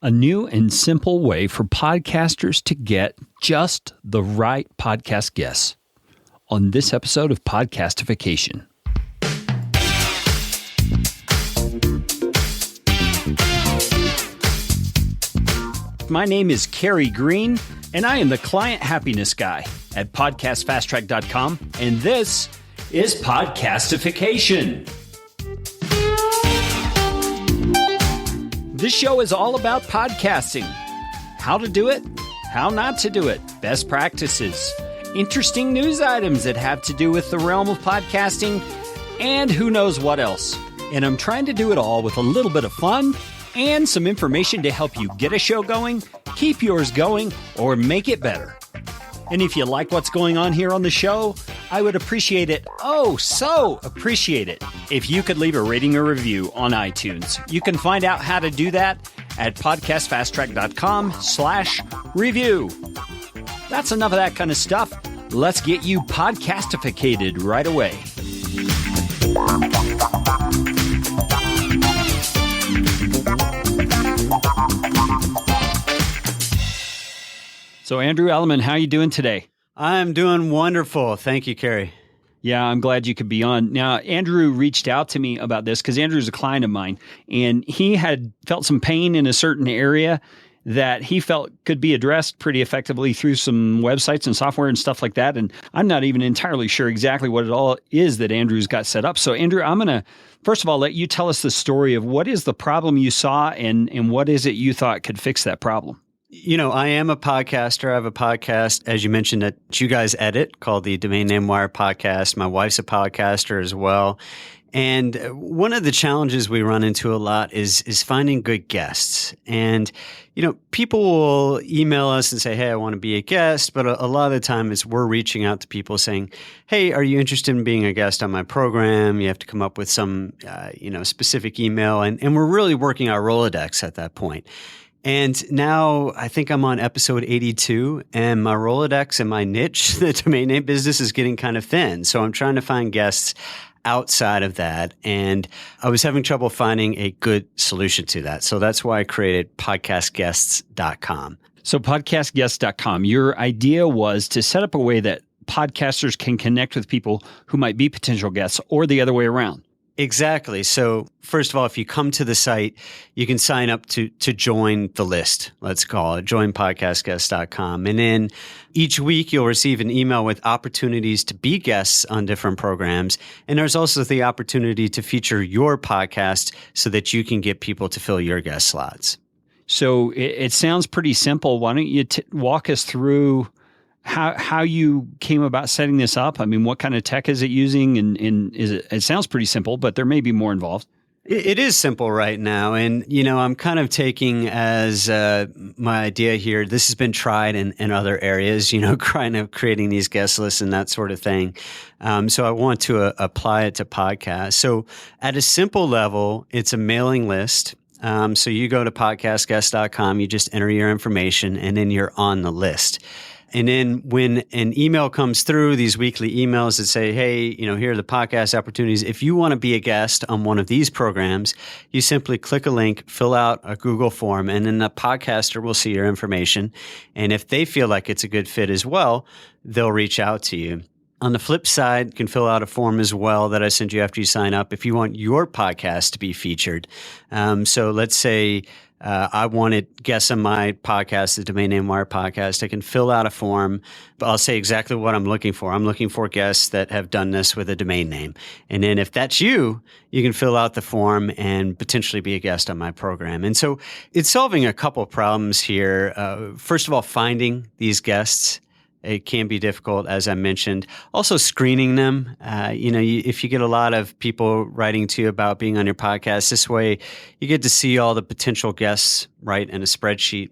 a new and simple way for podcasters to get just the right podcast guests on this episode of Podcastification. My name is Kerry Green, and I am the client happiness guy at podcastfasttrack.com, and this is Podcastification. This show is all about podcasting. How to do it, how not to do it, best practices, interesting news items that have to do with the realm of podcasting, and who knows what else. And I'm trying to do it all with a little bit of fun and some information to help you get a show going, keep yours going, or make it better. And if you like what's going on here on the show, I would appreciate it, so appreciate it, if you could leave a rating or review on iTunes. You can find out how to do that at podcastfasttrack.com/review. That's enough of that kind of stuff. Let's get you podcastificated right away. So Andrew Allemann, how are you doing today? I'm doing wonderful. Thank you, Kerry. Yeah, I'm glad you could be on. Now, Andrew reached out to me about this because Andrew's a client of mine, and he had felt some pain in a certain area that he felt could be addressed pretty effectively through some websites and software and stuff like that. And I'm not even entirely sure exactly what it all is that Andrew's got set up. So Andrew, I'm going to, first of all, let you tell us the story of what is the problem you saw and what is it you thought could fix that problem. You know, I am a podcaster. I have a podcast, as you mentioned, that you guys edit called the Domain Name Wire Podcast. My wife's a podcaster as well. And one of the challenges we run into a lot is finding good guests. And, you know, people will email us and say, hey, I want to be a guest. But a lot of the time we're reaching out to people saying, hey, are you interested in being a guest on my program? You have to come up with some, specific email. And we're really working our Rolodex at that point. And now I think I'm on episode 82, and my Rolodex and my niche, the domain name business, is getting kind of thin. So I'm trying to find guests outside of that. And I was having trouble finding a good solution to that. So that's why I created podcastguests.com. So podcastguests.com, your idea was to set up a way that podcasters can connect with people who might be potential guests or the other way around. Exactly. So first of all, if you come to the site, you can sign up to join the list, let's call it, join podcastguests.com. And then each week you'll receive an email with opportunities to be guests on different programs. And there's also the opportunity to feature your podcast so that you can get people to fill your guest slots. So it sounds pretty simple. Why don't you walk us through how you came about setting this up? I mean, what kind of tech is it using? And it sounds pretty simple, but there may be more involved. It is simple right now. And, you know, I'm kind of taking as my idea here, this has been tried in other areas, you know, kind of creating these guest lists and that sort of thing. So I want to apply it to podcasts. So at a simple level, it's a mailing list. So you go to podcastguests.com, you just enter your information, and then you're on the list. And then when an email comes through, these weekly emails that say, hey, you know, here are the podcast opportunities. If you want to be a guest on one of these programs, you simply click a link, fill out a Google form, and then the podcaster will see your information. And if they feel like it's a good fit as well, they'll reach out to you. On the flip side, you can fill out a form as well that I send you after you sign up if you want your podcast to be featured. So let's say I wanted guests on my podcast, the Domain Name Wire Podcast. I can fill out a form, but I'll say exactly what I'm looking for. I'm looking for guests that have done this with a domain name. And then if that's you, you can fill out the form and potentially be a guest on my program. And so it's solving a couple of problems here. First of all, finding these guests. It can be difficult, as I mentioned. Also, screening them. If you get a lot of people writing to you about being on your podcast, this way you get to see all the potential guests right in a spreadsheet.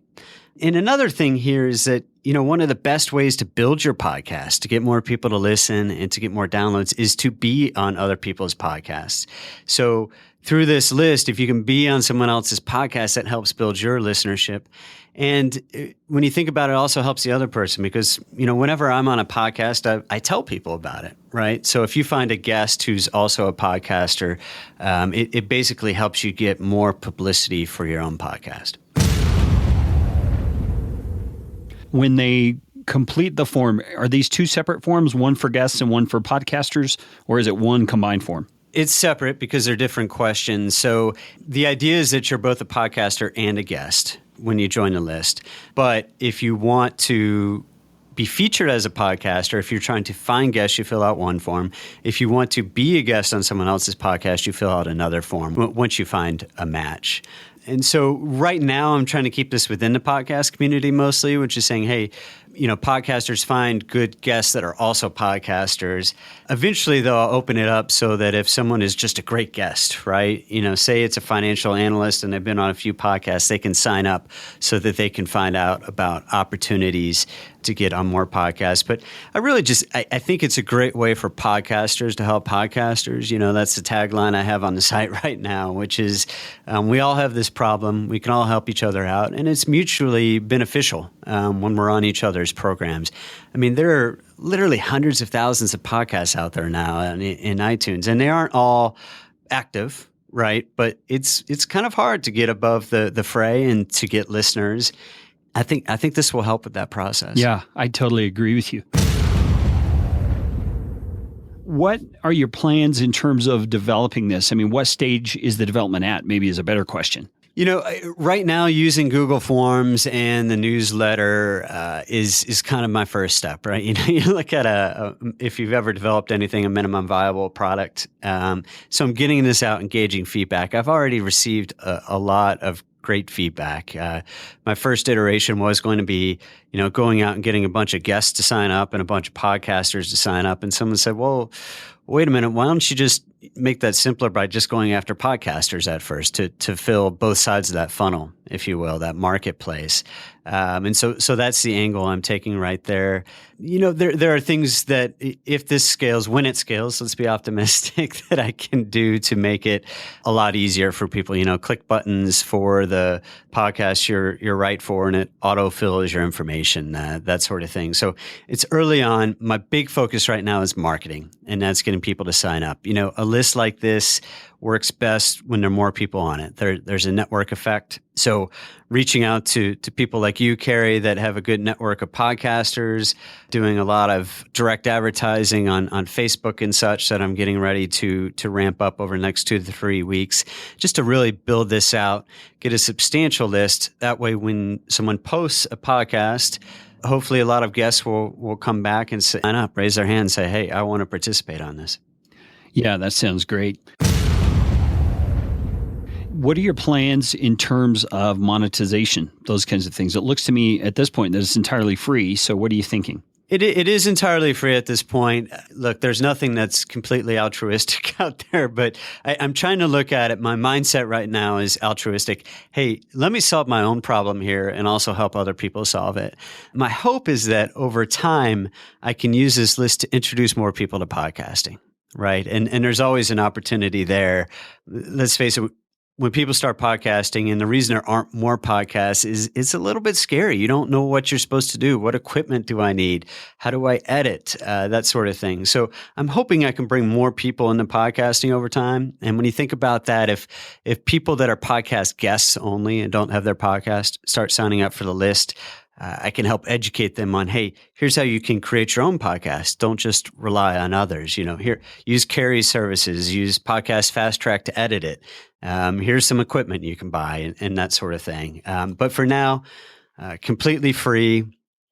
And another thing here is that, you know, one of the best ways to build your podcast, to get more people to listen and to get more downloads, is to be on other people's podcasts. So through this list, if you can be on someone else's podcast, that helps build your listenership. And when you think about it, it also helps the other person because, you know, whenever I'm on a podcast, I tell people about it, right? So if you find a guest who's also a podcaster, it basically helps you get more publicity for your own podcast. when they complete the form, are these two separate forms, one for guests and one for podcasters, or is it one combined form? It's separate because they're different questions. So the idea is that you're both a podcaster and a guest when you join the list. But if you want to be featured as a podcaster, if you're trying to find guests, you fill out one form. If you want to be a guest on someone else's podcast, you fill out another form once you find a match. And so right now I'm trying to keep this within the podcast community mostly, which is saying, hey, podcasters find good guests that are also podcasters. Eventually, though, I'll open it up so that if someone is just a great guest, right? Say it's a financial analyst and they've been on a few podcasts, they can sign up so that they can find out about opportunities to get on more podcasts. But I think it's a great way for podcasters to help podcasters. That's the tagline I have on the site right now, which is we all have this problem. We can all help each other out, and it's mutually beneficial when we're on each other's programs. I mean, there are literally hundreds of thousands of podcasts out there now in iTunes, and they aren't all active, right? But it's kind of hard to get above the fray and to get listeners. I think this will help with that process. Yeah, I totally agree with you. What are your plans in terms of developing this? I mean, what stage is the development at? Maybe is a better question. Right now using Google Forms and the newsletter is kind of my first step, right? You look at if you've ever developed anything, a minimum viable product. So I'm getting this out, engaging feedback. I've already received a lot of great feedback. My first iteration was going to be, going out and getting a bunch of guests to sign up and a bunch of podcasters to sign up. And someone said, well, wait a minute, why don't you just make that simpler by just going after podcasters at first to fill both sides of that funnel, if you will, that marketplace. And so that's the angle I'm taking right there. There are things that if this scales, when it scales, let's be optimistic, that I can do to make it a lot easier for people. Click buttons for the podcast you're right for, and it autofills your information, that sort of thing. So it's early on. My big focus right now is marketing, and that's getting people to sign up. A list like this works best when there are more people on it. There's a network effect. So reaching out to people like you, Carrie, that have a good network of podcasters, doing a lot of direct advertising on Facebook and such that I'm getting ready to ramp up over the next 2 to 3 weeks, just to really build this out, get a substantial list. That way, when someone posts a podcast, hopefully a lot of guests will come back and sign up, raise their hand and say, hey, I want to participate on this. Yeah, that sounds great. What are your plans in terms of monetization, those kinds of things? It looks to me at this point that it's entirely free. So what are you thinking? It is entirely free at this point. Look, there's nothing that's completely altruistic out there, but I'm trying to look at it. My mindset right now is altruistic. Hey, let me solve my own problem here and also help other people solve it. My hope is that over time, I can use this list to introduce more people to podcasting, right? And there's always an opportunity there. Let's face it. When people start podcasting, and the reason there aren't more podcasts is it's a little bit scary. You don't know what you're supposed to do. What equipment do I need? How do I edit? That sort of thing. So I'm hoping I can bring more people into podcasting over time. And when you think about that, if people that are podcast guests only and don't have their podcast start signing up for the list, I can help educate them on, hey, here's how you can create your own podcast. Don't just rely on others. Here, use Carrie's services, use Podcast Fast Track to edit it. Here's some equipment you can buy and that sort of thing. But for now, completely free,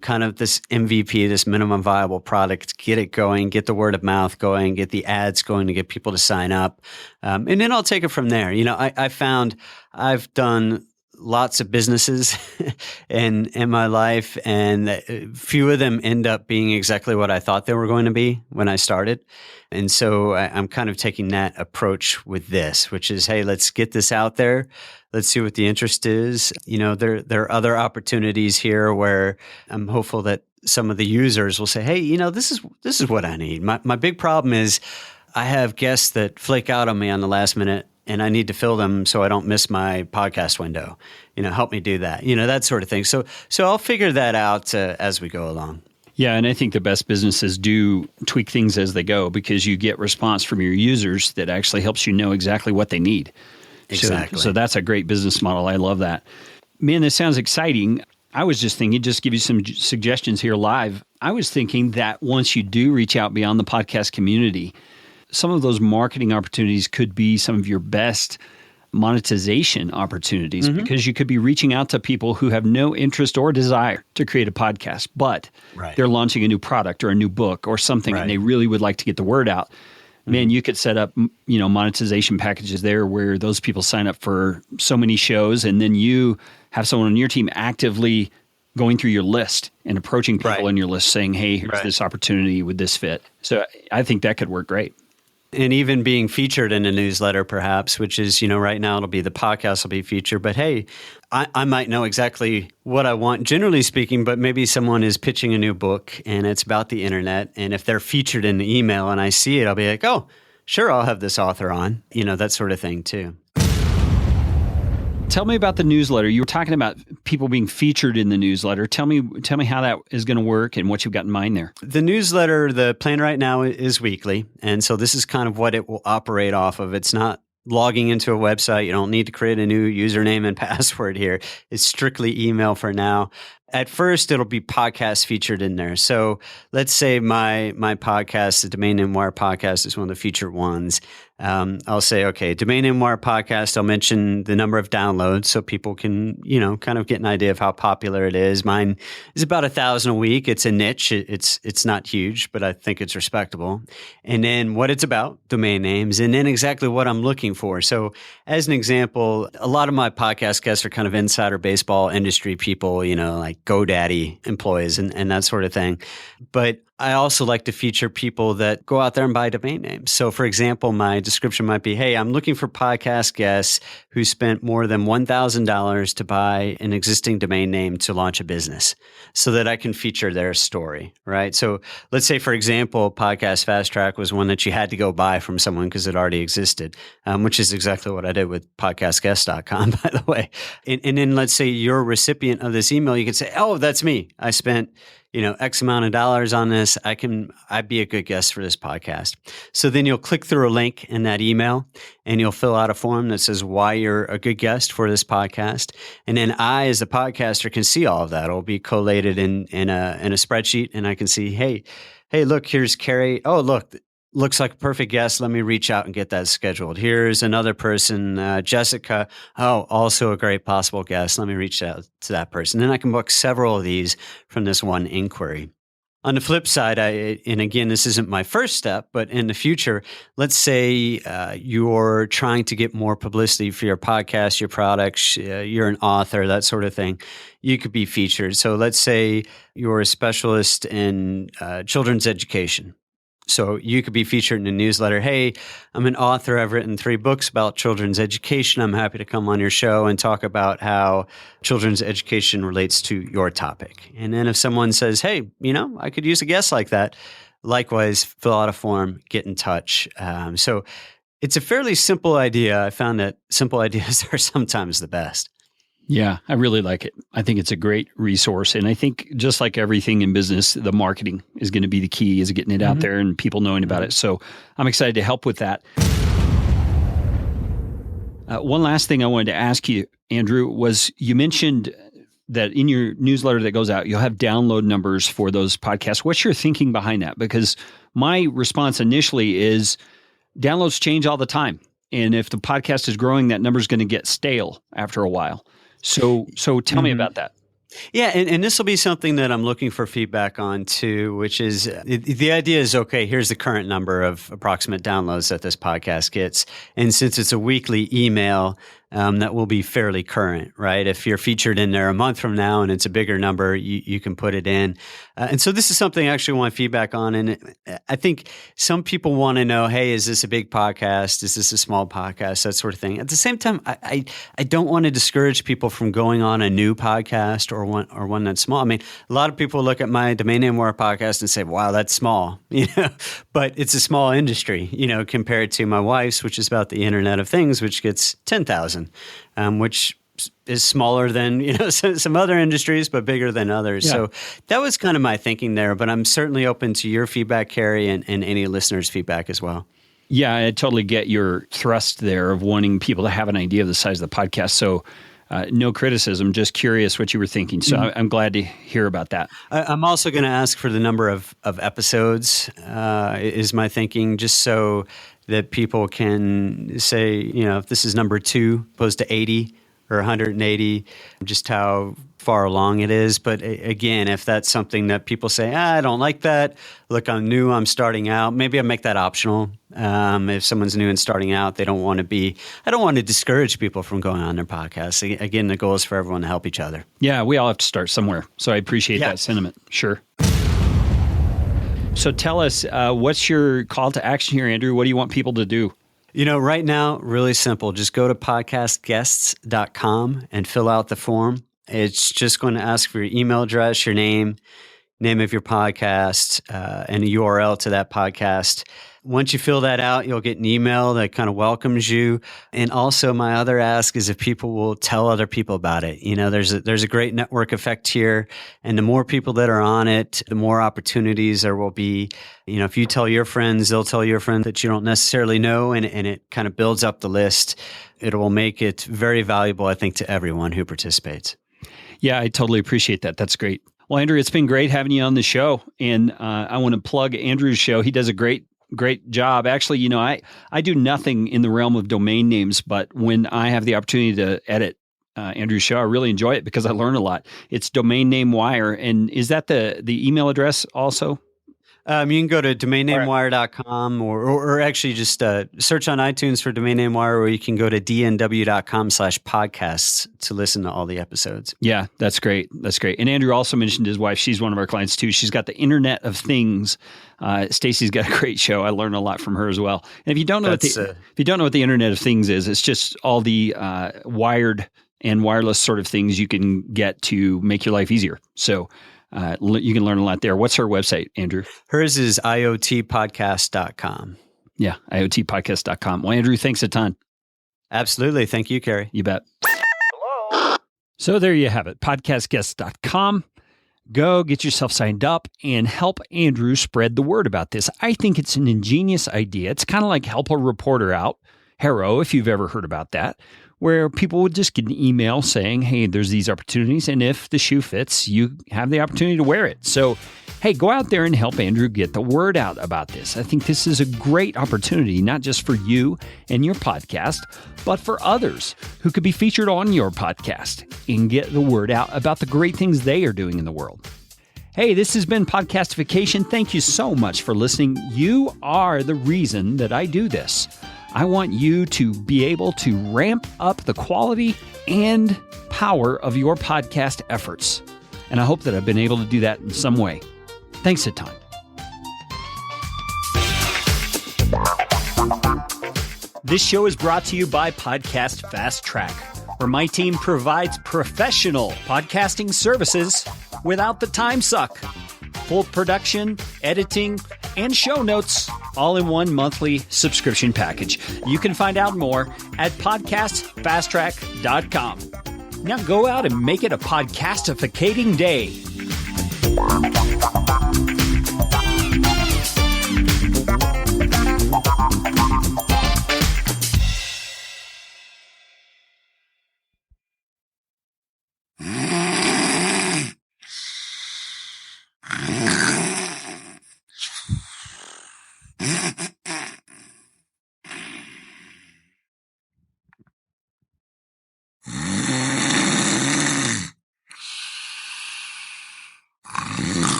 kind of this MVP, this minimum viable product, get it going, get the word of mouth going, get the ads going to get people to sign up. And then I'll take it from there. I found I've done lots of businesses in my life, and few of them end up being exactly what I thought they were going to be when I started. And so I'm kind of taking that approach with this, which is, hey, let's get this out there. Let's see what the interest is. There are other opportunities here where I'm hopeful that some of the users will say, hey, this is what I need. My big problem is I have guests that flake out on me on the last minute, and I need to fill them so I don't miss my podcast window. Help me do that. That sort of thing. So I'll figure that out as we go along. Yeah, and I think the best businesses do tweak things as they go, because you get response from your users that actually helps you know exactly what they need. Exactly. So that's a great business model. I love that. Man, this sounds exciting. I was just thinking, just give you some suggestions here live. I was thinking that once you do reach out beyond the podcast community, some of those marketing opportunities could be some of your best monetization opportunities, because you could be reaching out to people who have no interest or desire to create a podcast, but they're launching a new product or a new book or something, and they really would like to get the word out. Man, you could set up, monetization packages there where those people sign up for so many shows, and then you have someone on your team actively going through your list and approaching people in your list saying, hey, here's this opportunity, would this fit? So I think that could work great. And even being featured in a newsletter, perhaps, which is, right now it'll be the podcast will be featured. But hey, I might know exactly what I want, generally speaking, but maybe someone is pitching a new book and it's about the internet. And if they're featured in the email and I see it, I'll be like, oh, sure, I'll have this author on, that sort of thing too. Tell me about the newsletter. You were talking about people being featured in the newsletter. Tell me how that is going to work and what you've got in mind there. The newsletter, the plan right now is weekly. And so this is kind of what it will operate off of. It's not logging into a website. You don't need to create a new username and password here. It's strictly email for now. At first, it'll be podcasts featured in there. So let's say my podcast, the Domain Name Wire podcast, is one of the featured ones. I'll say, okay, Domain Name Wire podcast, I'll mention the number of downloads so people can, kind of get an idea of how popular it is. Mine is about 1,000 a week. It's a niche. It's not huge, but I think it's respectable. And then what it's about, domain names, and then exactly what I'm looking for. So as an example, a lot of my podcast guests are kind of insider baseball industry people, like GoDaddy employees and that sort of thing. But I also like to feature people that go out there and buy domain names. So for example, my description might be, hey, I'm looking for podcast guests who spent more than $1,000 to buy an existing domain name to launch a business so that I can feature their story, right? So let's say, for example, Podcast Fast Track was one that you had to go buy from someone because it already existed, which is exactly what I did with podcastguest.com, by the way. And then let's say you're a recipient of this email, you could say, oh, that's me. I spent X amount of dollars on this. I'd be a good guest for this podcast. So then you'll click through a link in that email and you'll fill out a form that says why you're a good guest for this podcast. And then I, as the podcaster, can see all of that. It'll be collated in a spreadsheet, and I can see, hey, look, here's Carrie. Oh, look, looks like a perfect guest. Let me reach out and get that scheduled. Here's another person, Jessica. Oh, also a great possible guest. Let me reach out to that person. Then I can book several of these from this one inquiry. On the flip side, and again, this isn't my first step, but in the future, let's say you're trying to get more publicity for your podcast, your products, you're an author, that sort of thing. You could be featured. So let's say you're a specialist in children's education. So you could be featured in a newsletter. Hey, I'm an author. I've written 3 books about children's education. I'm happy to come on your show and talk about how children's education relates to your topic. And then if someone says, hey, I could use a guest like that, likewise, fill out a form, get in touch. So it's a fairly simple idea. I found that simple ideas are sometimes the best. Yeah, I really like it. I think it's a great resource. And I think just like everything in business, the marketing is going to be the key, is getting it out there and people knowing about it. So I'm excited to help with that. One last thing I wanted to ask you, Andrew, was you mentioned that in your newsletter that goes out, you'll have download numbers for those podcasts. What's your thinking behind that? Because my response initially is downloads change all the time. And if the podcast is growing, that number is going to get stale after a while. So tell me about that. Yeah, and this will be something that I'm looking for feedback on too, which is the idea is, okay, here's the current number of approximate downloads that this podcast gets. And since it's a weekly email, that will be fairly current, right? If you're featured in there a month from now and it's a bigger number, you can put it in. And so this is something I actually want feedback on. And I think some people want to know, hey, is this a big podcast? Is this a small podcast? That sort of thing. At the same time, I don't want to discourage people from going on a new podcast or one that's small. I mean, a lot of people look at my Domain Name Wire podcast and say, wow, that's small, but it's a small industry, compared to my wife's, which is about the Internet of Things, which gets 10,000. Which is smaller than some other industries, but bigger than others. Yeah. So that was kind of my thinking there. But I'm certainly open to your feedback, Carrie, and any listeners' feedback as well. Yeah, I totally get your thrust there of wanting people to have an idea of the size of the podcast. So no criticism, just curious what you were thinking. So I'm glad to hear about that. I'm also going to ask for the number of episodes, is my thinking, just so that people can say, if this is number 2 opposed to 80 or 180, just how far along it is. But again, if that's something that people say, I don't like that. Look, I'm new, I'm starting out. Maybe I make that optional. If someone's new and starting out, I don't want to discourage people from going on their podcast. Again, the goal is for everyone to help each other. Yeah, we all have to start somewhere. So I appreciate that sentiment. Sure. So tell us, what's your call to action here, Andrew? What do you want people to do? Right now, really simple. Just go to podcastguests.com and fill out the form. It's just going to ask for your email address, your name of your podcast, and a URL to that podcast. Once you fill that out, you'll get an email that kind of welcomes you. And also my other ask is if people will tell other people about it. There's a great network effect here. And the more people that are on it, the more opportunities there will be. If you tell your friends, they'll tell your friends that you don't necessarily know, and it kind of builds up the list. It will make it very valuable, I think, to everyone who participates. Yeah, I totally appreciate that. That's great. Well, Andrew, it's been great having you on the show. And I want to plug Andrew's show. He does a great job. Actually, I do nothing in the realm of domain names, but when I have the opportunity to edit Andrew's show, I really enjoy it because I learn a lot. It's Domain Name Wire. And is that the email address also? You can go to domainnamewire.com or actually just search on iTunes for Domain Name Wire, or you can go to dnw.com/podcasts to listen to all the episodes. Yeah, that's great. That's great. And Andrew also mentioned his wife. She's one of our clients too. She's got the Internet of Things. Stacy's got a great show. I learn a lot from her as well. And if you don't know what the Internet of Things is, it's just all the wired and wireless sort of things you can get to make your life easier. So you can learn a lot there. What's her website, Andrew? Hers is iotpodcast.com. Yeah, iotpodcast.com. Well, Andrew, thanks a ton. Absolutely. Thank you, Kerry. You bet. Hello. So there you have it, podcastguests.com. Go get yourself signed up and help Andrew spread the word about this. I think it's an ingenious idea. It's kind of like Help a Reporter Out, HARO, if you've ever heard about that, where people would just get an email saying, hey, there's these opportunities, and if the shoe fits, you have the opportunity to wear it. So, hey, go out there and help Andrew get the word out about this. I think this is a great opportunity, not just for you and your podcast, but for others who could be featured on your podcast and get the word out about the great things they are doing in the world. Hey, this has been Podcastification. Thank you so much for listening. You are the reason that I do this. I want you to be able to ramp up the quality and power of your podcast efforts. And I hope that I've been able to do that in some way. Thanks a ton. This show is brought to you by Podcast Fast Track, where my team provides professional podcasting services without the time suck. Full production, editing, and show notes, all in one monthly subscription package. You can find out more at podcastfasttrack.com. Now go out and make it a podcastificating day.